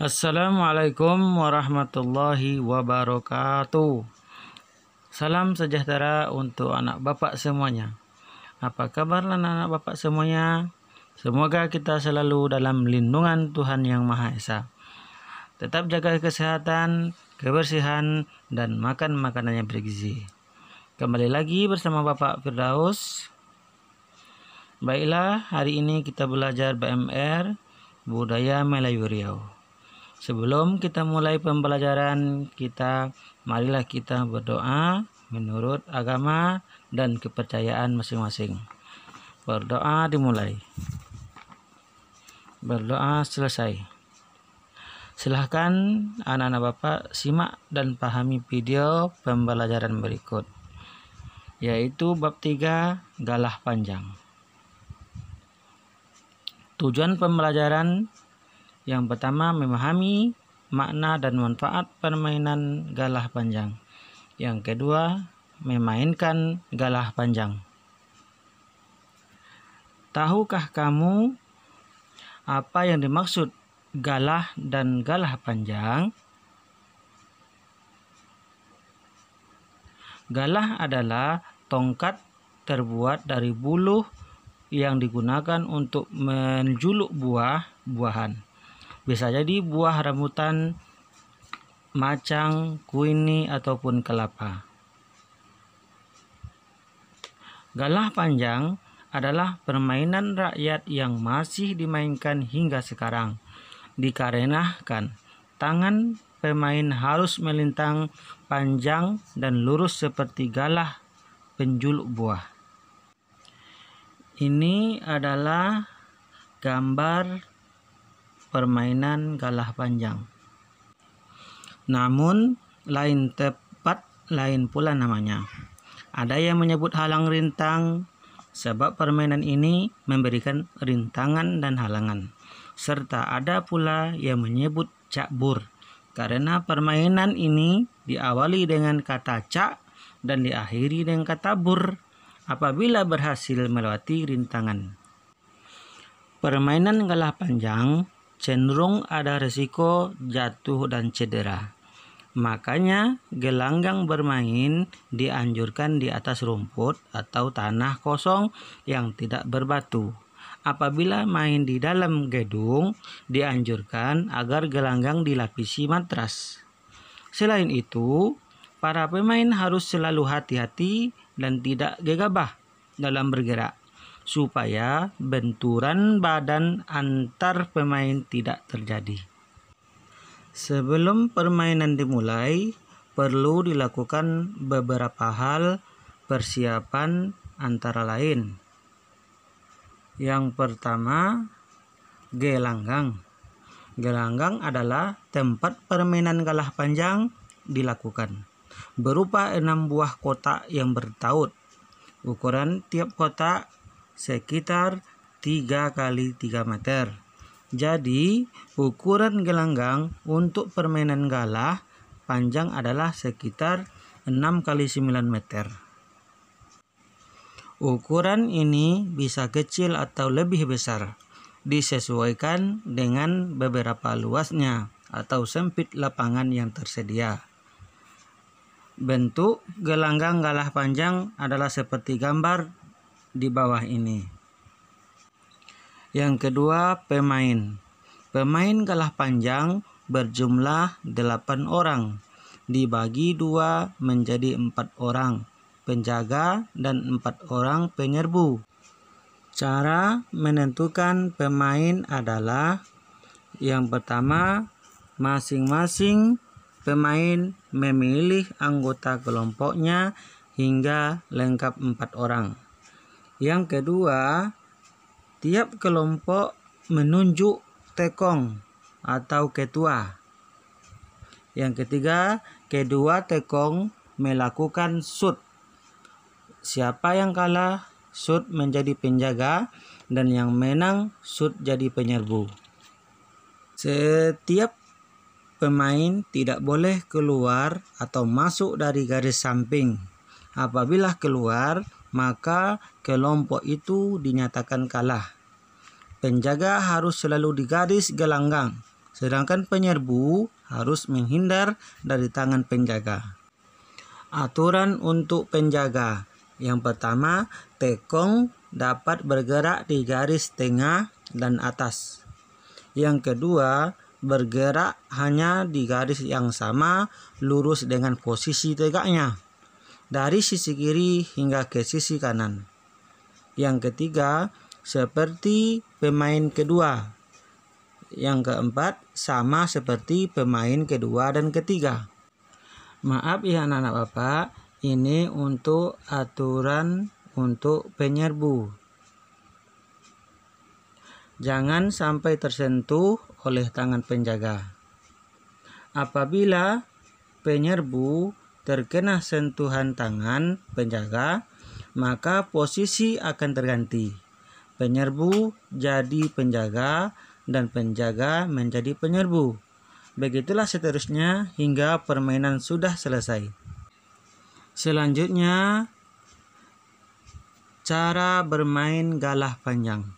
Assalamualaikum warahmatullahi wabarakatuh. Salam sejahtera untuk anak bapak semuanya. Apa kabar anak-anak bapak semuanya? Semoga kita selalu dalam lindungan Tuhan Yang Maha Esa. Tetap jaga kesehatan, kebersihan, dan makan makanan yang bergizi. Kembali lagi bersama Bapak Firdaus. Baiklah, hari ini kita belajar BMR Budaya Melayu Riau. Sebelum kita mulai pembelajaran kita, marilah kita berdoa menurut agama dan kepercayaan masing-masing. Berdoa dimulai. Berdoa selesai. Silahkan anak-anak Bapak simak dan pahami video pembelajaran berikut, yaitu bab 3 Galah Panjang. Tujuan pembelajaran yang pertama, memahami makna dan manfaat permainan galah panjang. Yang kedua, memainkan galah panjang. Tahukah kamu apa yang dimaksud galah dan galah panjang? Galah adalah tongkat terbuat dari buluh yang digunakan untuk menjuluk buah-buahan. Bisa jadi buah rambutan, macang, kuini, ataupun kelapa. Galah panjang adalah permainan rakyat yang masih dimainkan hingga sekarang. Dikarenakan tangan pemain harus melintang panjang dan lurus seperti galah penjuluk buah. Ini adalah gambar permainan galah panjang. Namun lain tepat, lain pula namanya. Ada yang menyebut halang rintang sebab permainan ini memberikan rintangan dan halangan. Serta ada pula yang menyebut cakbur karena permainan ini diawali dengan kata cak dan diakhiri dengan kata bur apabila berhasil melewati rintangan. Permainan galah panjang cenderung ada risiko jatuh dan cedera. Makanya gelanggang bermain dianjurkan di atas rumput atau tanah kosong yang tidak berbatu. Apabila main di dalam gedung, dianjurkan agar gelanggang dilapisi matras. Selain itu, para pemain harus selalu hati-hati dan tidak gegabah dalam bergerak, supaya benturan badan antar pemain tidak terjadi. Sebelum permainan dimulai, perlu dilakukan beberapa hal persiapan antara lain. Yang pertama, gelanggang. Gelanggang adalah tempat permainan galah panjang dilakukan. Berupa 6 buah kotak yang bertaut. Ukuran tiap kotak sekitar 3 x 3 meter. Jadi, ukuran gelanggang untuk permainan galah panjang adalah sekitar 6 x 9 meter. Ukuran ini bisa kecil atau lebih besar, disesuaikan dengan beberapa luasnya atau sempit lapangan yang tersedia. Bentuk gelanggang galah panjang adalah seperti gambar di bawah ini. Yang kedua, pemain. Pemain galah panjang berjumlah 8 orang, dibagi 2 menjadi 4 orang, penjaga dan 4 orang penyerbu. Cara menentukan pemain adalah yang pertama, masing-masing pemain memilih anggota kelompoknya hingga lengkap 4 orang. Yang kedua, tiap kelompok menunjuk tekong atau ketua. Yang ketiga, kedua tekong melakukan shoot. Siapa yang kalah, shoot menjadi penjaga, dan yang menang, shoot jadi penyerbu. Setiap pemain tidak boleh keluar atau masuk dari garis samping. Apabila keluar, maka kelompok itu dinyatakan kalah. Penjaga harus selalu di garis gelanggang sedangkan penyerbu harus menghindar dari tangan penjaga. Aturan untuk penjaga. Yang pertama, tekong dapat bergerak di garis tengah dan atas. Yang kedua, bergerak hanya di garis yang sama lurus dengan posisi tegaknya, dari sisi kiri hingga ke sisi kanan. Yang ketiga, seperti pemain kedua. Yang keempat, sama seperti pemain kedua dan ketiga. Maaf ya anak-anak Bapak, ini untuk aturan untuk penyerbu. Jangan sampai tersentuh oleh tangan penjaga. Apabila penyerbu terkena sentuhan tangan penjaga, maka posisi akan terganti. Penyerbu jadi penjaga dan penjaga menjadi penyerbu. Begitulah seterusnya hingga permainan sudah selesai. Selanjutnya, cara bermain galah panjang.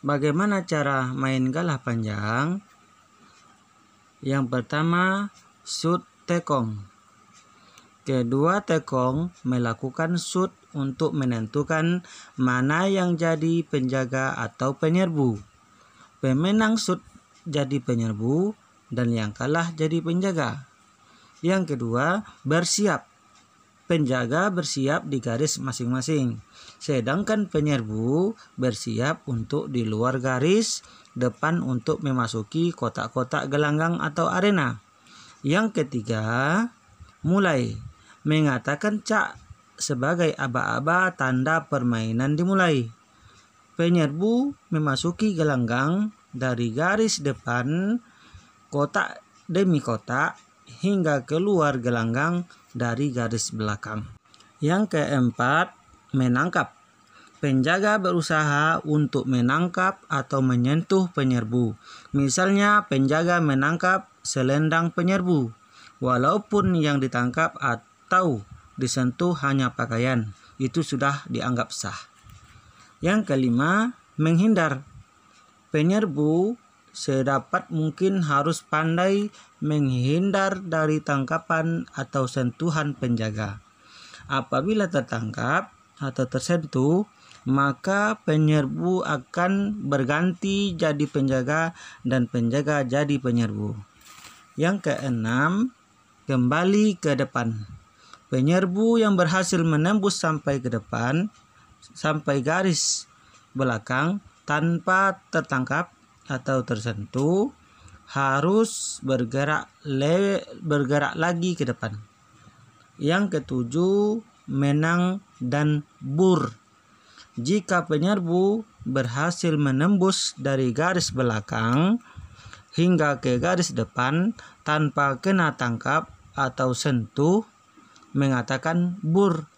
Bagaimana cara main galah panjang? Yang pertama, shoot tekong. Kedua tekong melakukan shoot untuk menentukan mana yang jadi penjaga atau penyerbu. Pemenang shoot jadi penyerbu dan yang kalah jadi penjaga. Yang kedua, bersiap. Penjaga bersiap di garis masing-masing, sedangkan penyerbu bersiap untuk di luar garis depan untuk memasuki kotak-kotak gelanggang atau arena. Yang ketiga, mulai. Mengatakan cak sebagai aba-aba tanda permainan dimulai. Penyerbu memasuki gelanggang dari garis depan kotak demi kotak hingga keluar gelanggang dari garis belakang. Yang keempat, menangkap. Penjaga berusaha untuk menangkap atau menyentuh penyerbu. Misalnya, penjaga menangkap selendang penyerbu, walaupun yang ditangkap atau disentuh hanya pakaian, itu sudah dianggap sah. Yang kelima, menghindar. Penyerbu sedapat mungkin harus pandai menghindar dari tangkapan atau sentuhan penjaga. Apabila tertangkap atau tersentuh, maka penyerbu akan berganti jadi penjaga dan penjaga jadi penyerbu. Yang keenam, kembali ke depan. Penyerbu yang berhasil menembus sampai ke depan, sampai garis belakang tanpa tertangkap atau tersentuh, harus bergerak lagi ke depan. Yang ketujuh, menang dan bur. Jika penyerbu berhasil menembus dari garis belakang hingga ke garis depan tanpa kena tangkap atau sentuh, mengatakan bur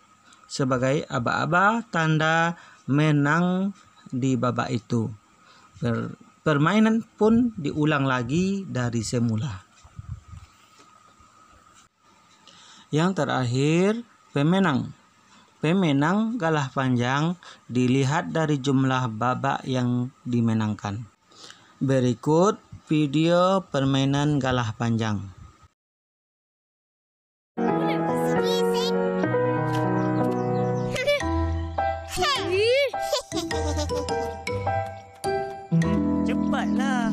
sebagai aba-aba tanda menang di babak itu. Permainan pun diulang lagi dari semula. Yang terakhir, pemenang. Pemenang galah panjang dilihat dari jumlah babak yang dimenangkan. Berikut video permainan galah panjang. Cepatlah.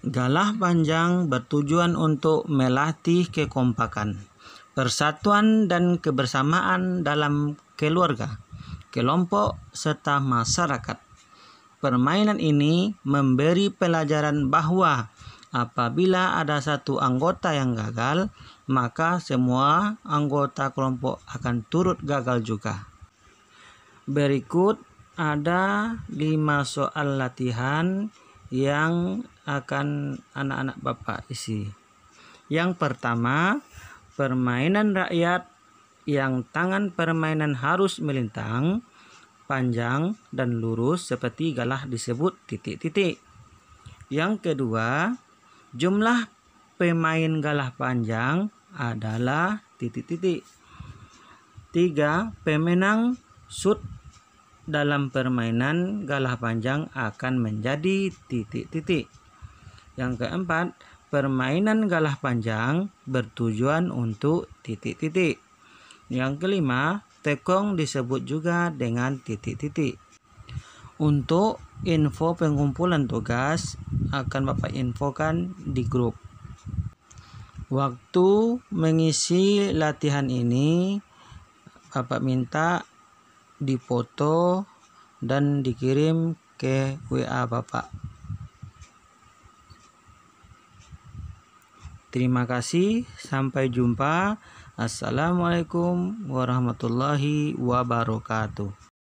Galah panjang bertujuan untuk melatih kekompakan, persatuan dan kebersamaan dalam keluarga, kelompok, serta masyarakat. Permainan ini memberi pelajaran bahwa apabila ada satu anggota yang gagal, maka semua anggota kelompok akan turut gagal juga. Berikut ada 5 soal latihan yang akan anak-anak Bapak isi. Yang pertama, permainan rakyat yang tangan permainan harus melintang, panjang dan lurus seperti galah disebut titik-titik. Yang kedua, jumlah pemain galah panjang adalah titik-titik. 3. Pemenang shoot dalam permainan galah panjang akan menjadi titik-titik. Yang keempat, permainan galah panjang bertujuan untuk titik-titik. Yang kelima, tekong disebut juga dengan titik-titik. Untuk info pengumpulan tugas akan Bapak infokan di grup. Waktu mengisi latihan ini Bapak minta dipoto dan dikirim ke WA Bapak. Terima kasih, sampai jumpa. Assalamualaikum warahmatullahi wabarakatuh.